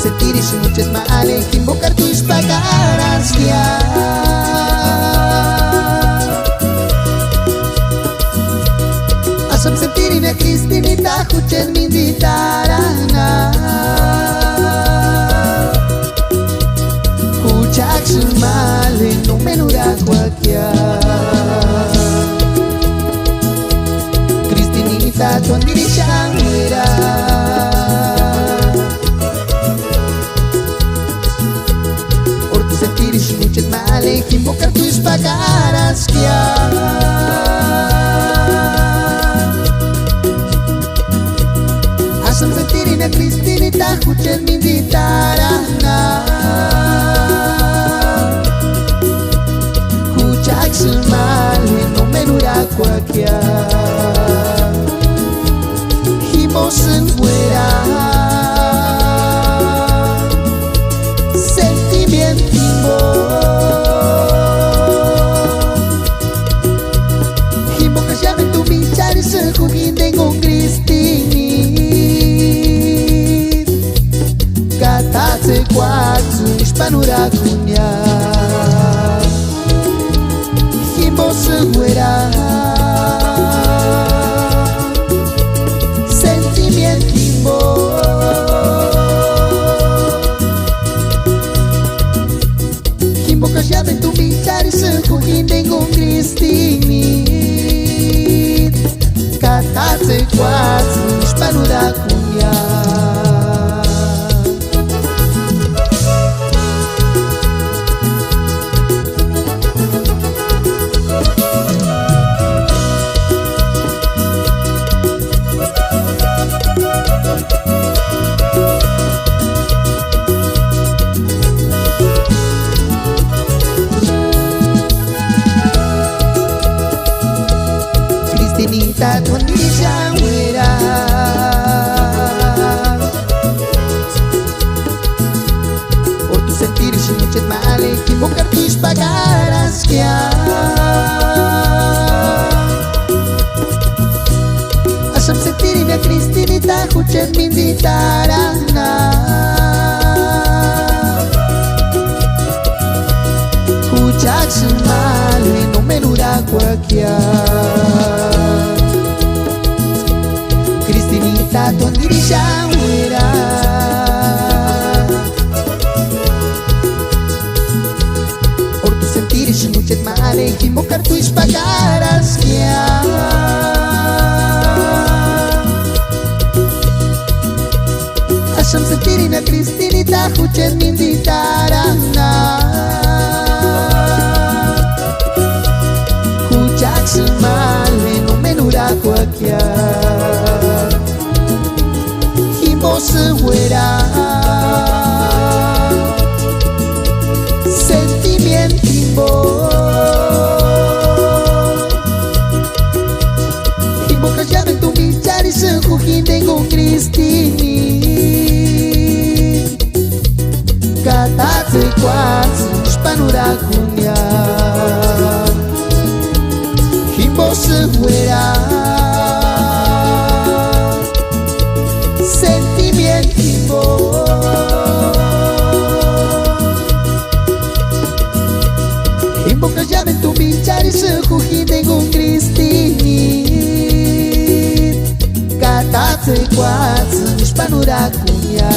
sentir și nu-ți male, invocar tu spagaras ya. Asam sentiri na Kristinita hujan mindi tarana. Hujak semale no menurak wakya. Kristinita tuan diri siyang wera. Sentir și nu-ți male, invocar tu spagaras ya. Asam sentiri na Kristinita hujan mindi tarana. Hujak semale no menurak wakya. Himo senguera se quatro espanuracunya Himbo seguera Sentimiento himbo Himbo callado en tu mitar se juginde con Cristini Catate quatro espanuracunya Kristinita tuan diri siyang wera. Por tu sentir și nu-ți male, invocar tu spagaras ya. Asam sentiri na Kristinita hujan mindi tarana. Hujak semale no menurak wakya. Kristinita tuan diri siyang wera. Por tu sentir și nu-ți male, invocar tu spagaras ya. Asam sentiri na Kristinita hujan mindi tarana. Hujak semale no menurak wakya. Himbo seguera Sentimiento himbo Himbo callado en tu mitar y se juginde con Cristini Catate quatro espanuracunya Himbo seguera Sentimiento himbo Himbo callado en tu mitar y se juginde con Cristini Catate quatro espanuracunya